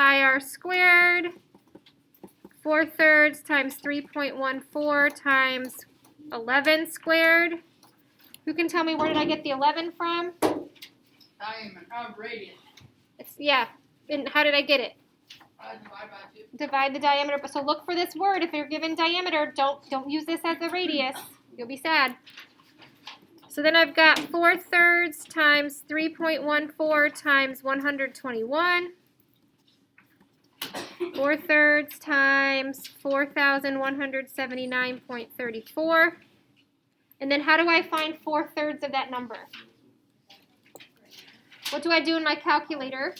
pi r squared. 4/3 times 3.14 times 11 squared. Who can tell me where did I get the 11 from? Radius. Yeah, and how did I get it? Divide by 2. Divide the diameter. So look for this word. If you're given diameter, don't use this as the radius. You'll be sad. So then I've got 4/3 times 3.14 times 121. 4/3 times 4,179.34. And then how do I find 4/3 of that number? What do I do in my calculator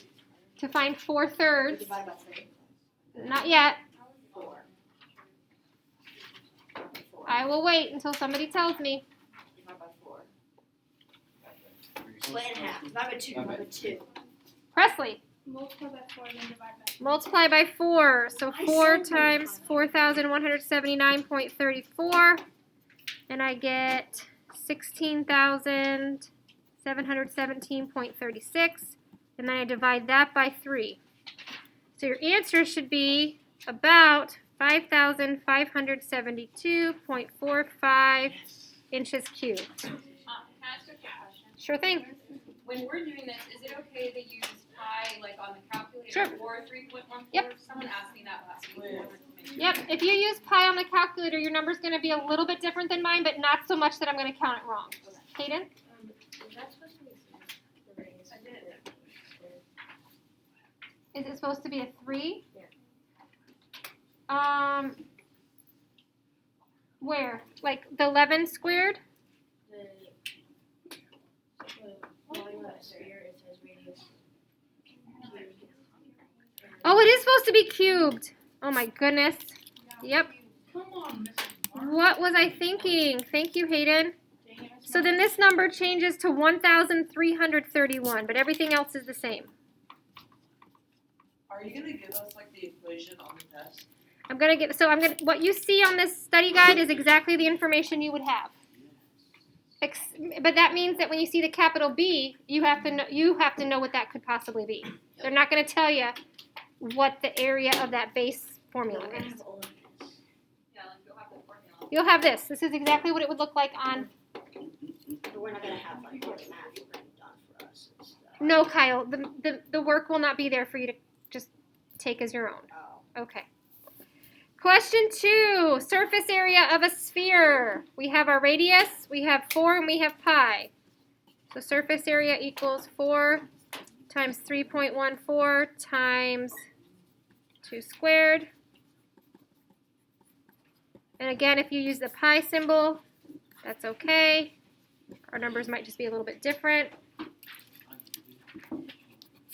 to find 4/3? Divide by 3. Not yet. 4. I will wait until somebody tells me. Divide by 4. Split in half. Divide by 2. Divide by 2. Presley. Multiply by 4 and then divide by 2. Multiply by 4. So I 4 said times 4,179.34. And I get 16,717.36. And then I divide that by 3. So your answer should be about 5,572.45 inches cubed. Can I ask a question? Sure thing. When we're doing this, is it okay to use pi like on the calculator Sure. or 3.14? Yep. Someone asked me that last week. Yep, if you use pi on the calculator, your number's going to be a little bit different than mine, but not so much that I'm going to count it wrong. Hayden? Is that supposed to be the radius? I did it. Is it supposed to be a 3? Yeah. Where? Like the 11 squared? The volume of the sphere, it says radius. Oh, it is supposed to be cubed. Oh my goodness. Yep. Come on, Mrs. Mark. What was I thinking? Thank you, Hayden. So then this number changes to 1,331, but everything else is the same. Are you gonna give us like the equation on the test? What you see on this study guide is exactly the information you would have. But that means that when you see the capital B, you have to know what that could possibly be. They're not going to tell you what the area of that base formula is. Yeah, like you'll have the formula. You'll have this. This is exactly what it would look like on. But we're not going to have like all the math already done for us and stuff. No, Kyle. The work will not be there for you to just take as your own. Oh. Okay. Question 2, surface area of a sphere. We have our radius, we have 4, and we have pi. So surface area equals 4 times 3.14 times 2 squared. And again, if you use the pi symbol, that's okay. Our numbers might just be a little bit different.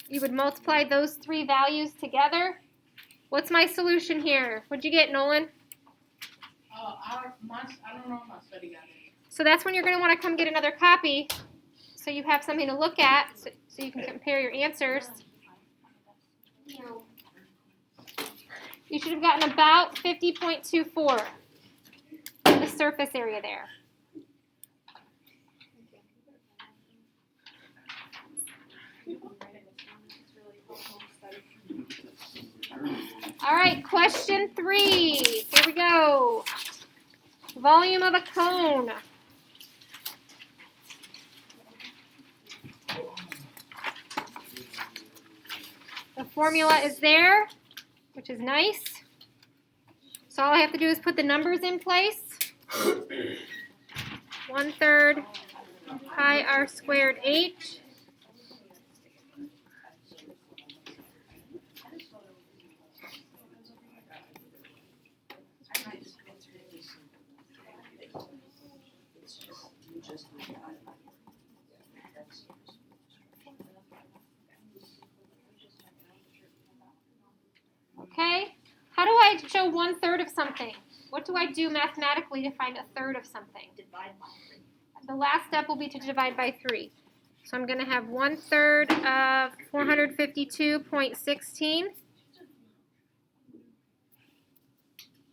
You would multiply those 3 values together. What's my solution here? What'd you get, Nolan? I don't know if my study got it. So that's when you're going to want to come get another copy so you have something to look at so you can compare your answers. You should have gotten about 50.24, the surface area there. All right, question 3. Here we go. Volume of a cone. The formula is there, which is nice. So all I have to do is put the numbers in place. 1/3 pi r squared h. Okay, how do I show 1/3 of something? What do I do mathematically to find 1/3 of something? Divide by 3. The last step will be to divide by 3. So I'm going to have 1/3 of 452.16.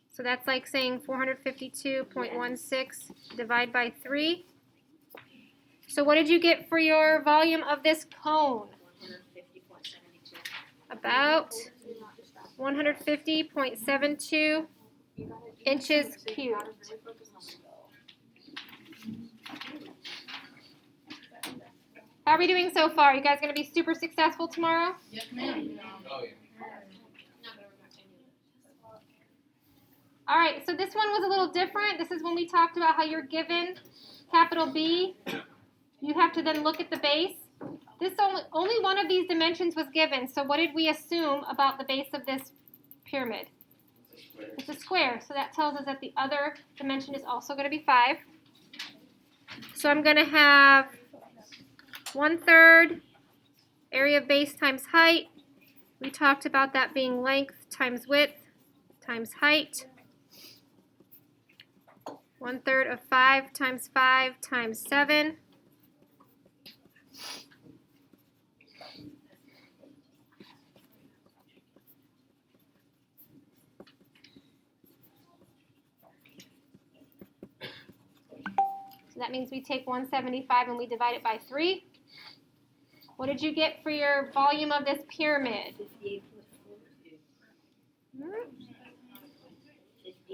So that's like saying 452.16 divide by 3. So what did you get for your volume of this cone? 150.72. About 150.72 inches cubed. How are we doing so far? You guys going to be super successful tomorrow? Yes, ma'am. Oh, yeah. All right, so this one was a little different. This is when we talked about how you're given capital B. You have to then look at the base. This only one of these dimensions was given, so what did we assume about the base of this pyramid? It's a square, so that tells us that the other dimension is also going to be 5. So I'm going to have 1/3 area of base times height. We talked about that being length times width times height. 1/3 of 5 times 5 times 7. So that means we take 175 and we divide it by 3. What did you get for your volume of this pyramid?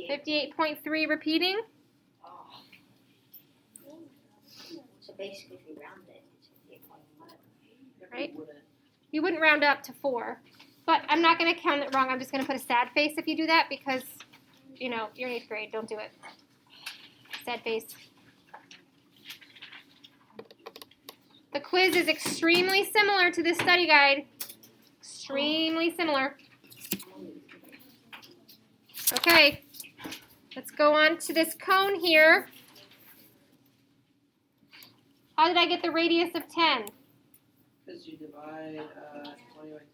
58.3 repeating. So basically, if we round it, it's 58.1. Right? You wouldn't round up to 4. But I'm not going to count it wrong. I'm just going to put a sad face if you do that because, you know, you're in 8th grade. Don't do it. Sad face. The quiz is extremely similar to this study guide. Extremely similar. Okay. Let's go on to this cone here. How did I get the radius of 10? Because you divide 20 by 2.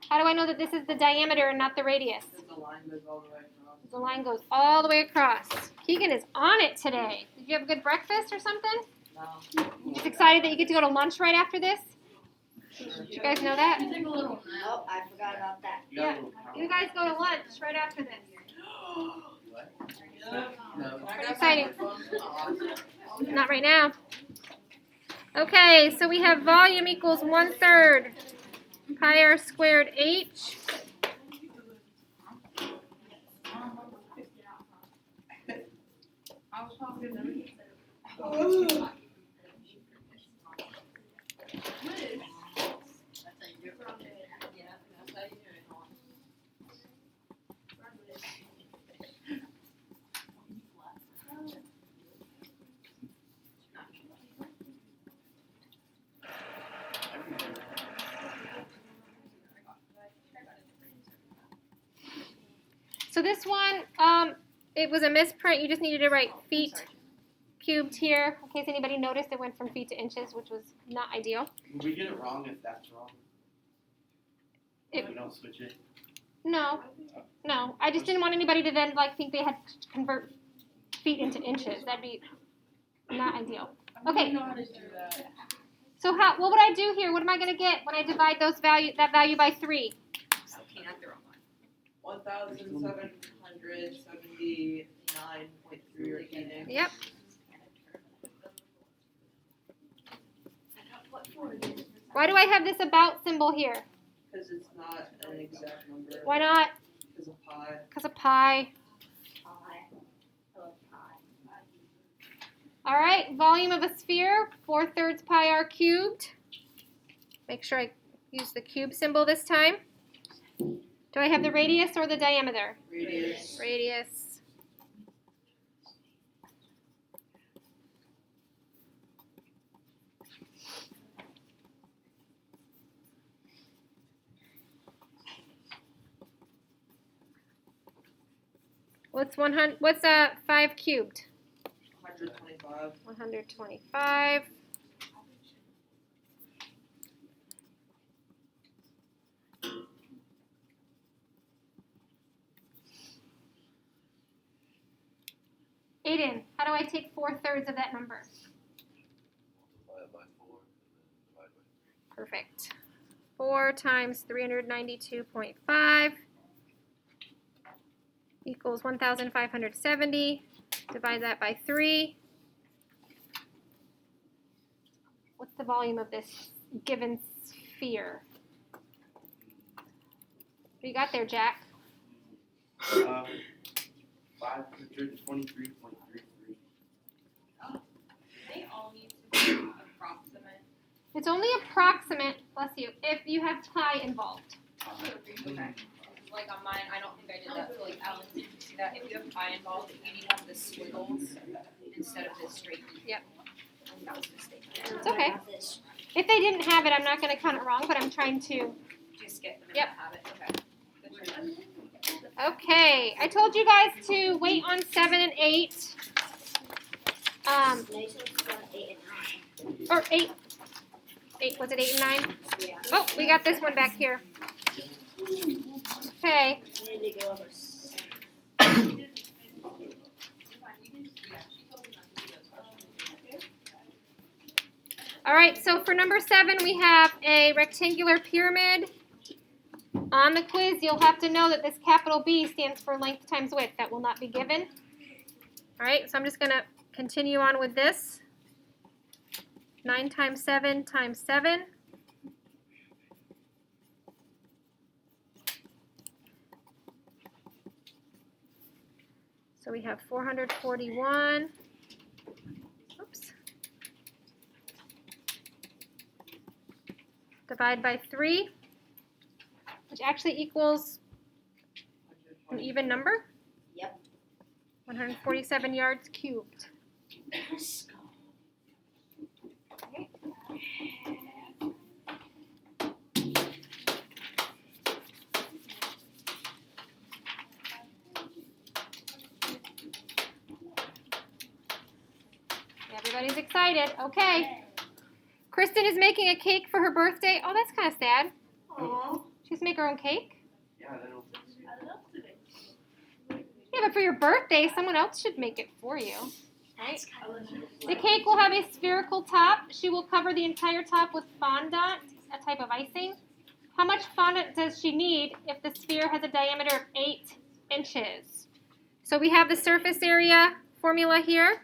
How do I know that this is the diameter and not the radius? Because the line goes all the way across. The line goes all the way across. Keegan is on it today. Did you have a good breakfast or something? No. You just excited that you get to go to lunch right after this? Did you guys know that? Take a little nap. Oh, I forgot about that. Yeah. You guys go to lunch right after this. No. Pretty exciting. Not right now. Okay, so we have volume equals 1/3 pi r squared h. I was talking to them. So this one, it was a misprint. You just needed to write feet cubed here. In case anybody noticed, it went from feet to inches, which was not ideal. Would we get it wrong if that's wrong? It- If we don't switch it? No, no. I just didn't want anybody to then like think they had to convert feet into inches. That'd be not ideal. Okay. I know how to do that. So what would I do here? What am I going to get when I divide that value by 3? 1,779.3 repeating. Yep. Why do I have this about symbol here? Because it's not an exact number. Why not? Because of pi. Because of pi. All right, volume of a sphere, 4/3 pi r cubed. Make sure I use the cube symbol this time. Do I have the radius or the diameter? Radius. Radius. What's 5 cubed? 125. 125. Aiden, how do I take 4/3 of that number? Multiply it by 4 and then divide by 3. Perfect. 4 times 392.5 equals 1,570. Divide that by 3. What's the volume of this given sphere? What do you got there, Jack? 523.33. They all need to be approximate. It's only approximate, bless you, if you have pi involved. Okay. Like on mine, I don't think I did that. So like Alan, did you see that? If you have pi involved, you need to have the squiggles instead of the straight. Yep. That was a mistake. It's okay. If they didn't have it, I'm not going to count it wrong, but I'm trying to. Just get them Yep. and have it. Okay. Good try. Okay, I told you guys to wait on 7 and 8. No, you said it's 8 and 9. Or 8. 8, was it 8 and 9? Yeah. Oh, we got this one back here. Okay. I need to go over. All right, so for number 7, we have a rectangular pyramid. On the quiz, you'll have to know that this capital B stands for length times width. That will not be given. All right, so I'm just going to continue on with this. 9 times 7 times 7. So we have 441. Oops. Divide by 3, which actually equals an even number. Yep. 147 yards cubed. Everybody's excited. Okay. Kristen is making a cake for her birthday. Oh, that's kind of sad. Aww. She's making her own cake? Yeah, I don't think so. Yeah, but for your birthday, someone else should make it for you. Right? The cake will have a spherical top. She will cover the entire top with fondant, a type of icing. How much fondant does she need if the sphere has a diameter of 8 inches? So we have the surface area formula here.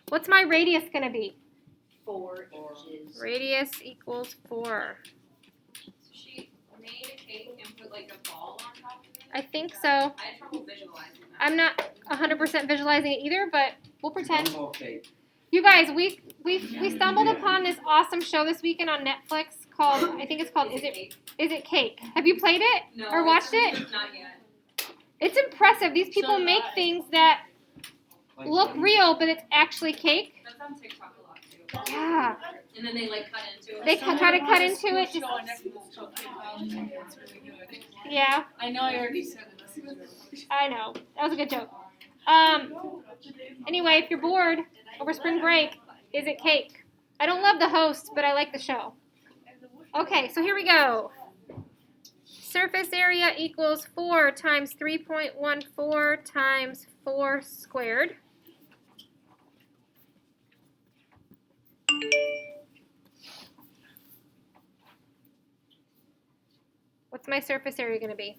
What's my radius going to be? 4 inches. Radius equals 4. So she made a cake and put like a ball on top of it. I think so. I had trouble visualizing that. I'm not 100% visualizing it either, but we'll pretend. Gumball cake. You guys, we stumbled upon this awesome show this weekend on Netflix called, I think it's called Is It Cake? Have you played it No, or watched it? Not yet. It's impressive. These people make things that Like look real, but it's actually cake. That's on TikTok a lot too. Yeah. And then they like cut into it. They try to cut into it. Just, It's really good. yeah, I know I already said it. I know. That was a good joke. Anyway, if you're bored over spring break, Is It Cake? I don't love the host, but I like the show. Okay, so here we go. Surface area equals 4 times 3.14 times 4 squared. What's my surface area going to be?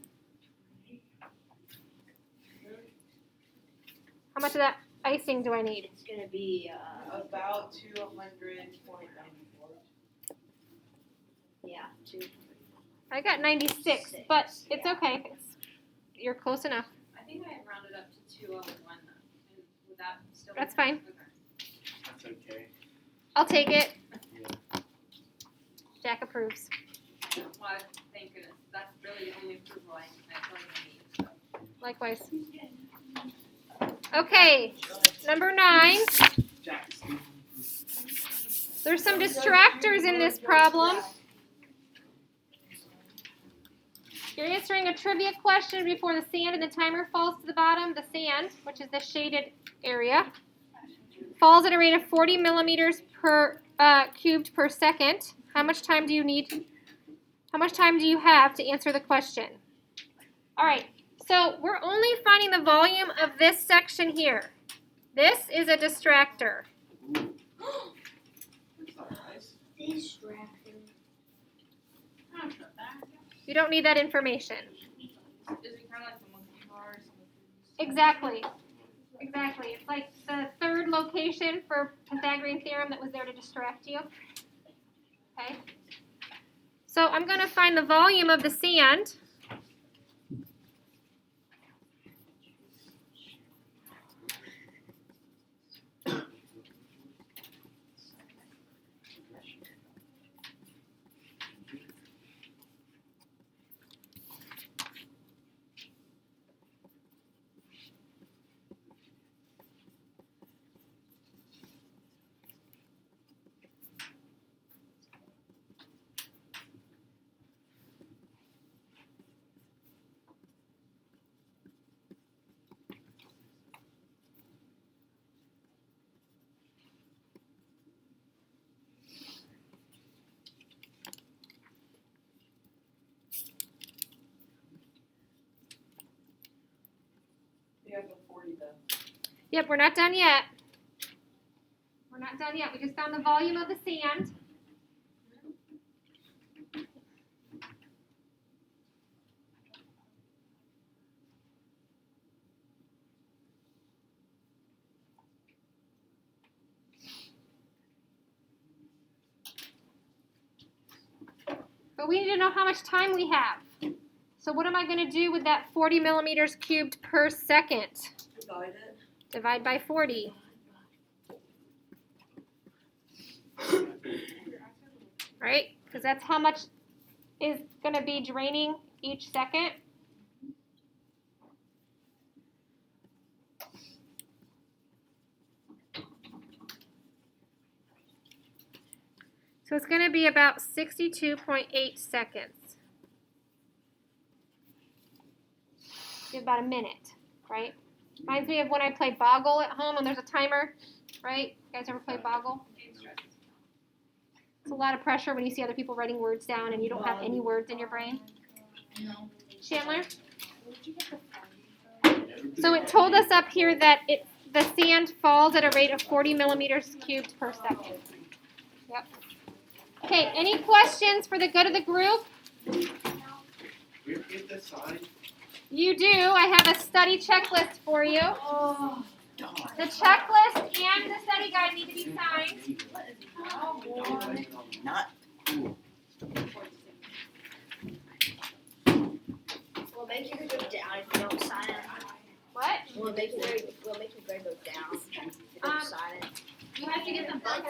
How much of that icing do I need? It's going to be, About 200.94. yeah, 2. I got 96, but it's okay. You're close enough. I think I rounded up to 201. And would that still? That's fine. Okay. That's okay. I'll take it. Yeah. Jack approves. Well, thank goodness. That's really the only approval I need. So. Likewise. Okay, number 9. There's some distractors in this problem. You're answering a trivia question before the sand and the timer falls to the bottom. The sand, which is the shaded area, falls at a rate of 40 millimeters per cubed per second. How much time do you need? How much time do you have to answer the question? All right, so we're only finding the volume of this section here. This is a distractor. You don't need that information. Is it kind of like the monkey bars? Exactly. Exactly. It's like the third location for Pythagorean theorem that was there to distract you. Okay. So I'm going to find the volume of the sand. Yep, we're not done yet. We're not done yet. We just found the volume of the sand. But we need to know how much time we have. So what am I going to do with that 40 millimeters cubed per second? Divide it. Divide by 40. Right? Because that's how much is going to be draining each second. So it's going to be about 62.8 seconds. About a minute, right? Reminds me of when I play Boggle at home and there's a timer, right? You guys ever play Boggle? It's a lot of pressure when you see other people writing words down and you don't have any words in your brain. Chandler? So it told us up here that the sand falls at a rate of 40 millimeters cubed per second. Yep. Okay, any questions for the good of the group? We get this sign. You do. I have a study checklist for you. The checklist and the study guide need to be signed. Not cool. We'll make you go down if you don't sign it. What? We'll make your grade go down if you don't sign it. You have to get them both.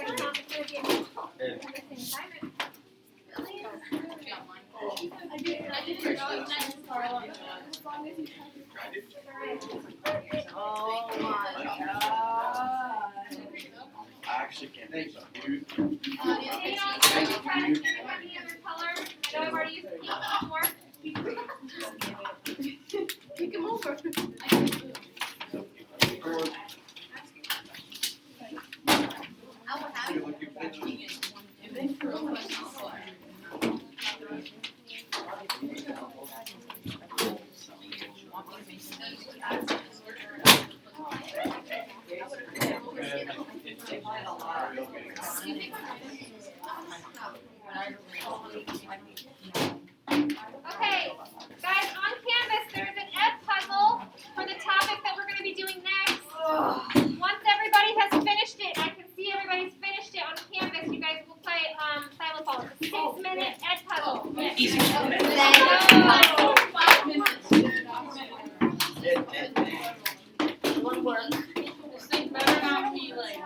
Oh my god. I actually can't think of dude. Any other color? I know I've already used pink before. Pick him over. Okay, guys, on Canvas there's an ed puzzle for the topic that we're going to be doing next. Once everybody has finished it, I can see everybody's finished it on Canvas. You guys will play silent ball. It's a 6-minute ed puzzle. Easy. One word. This thing better not be like.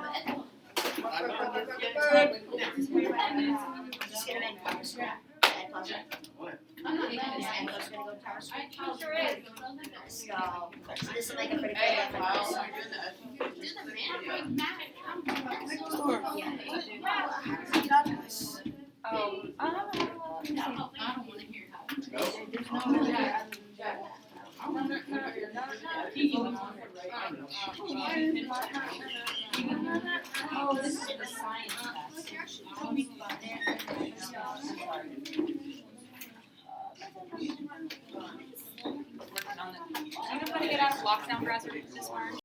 Just gonna make puzzle. What? I'm not making this end. I'm just gonna go tower It sure is. So this will make a pretty Hey, good Kyle, puzzle. Oh, this is the science class. Everybody get out of lockdown browser this morning.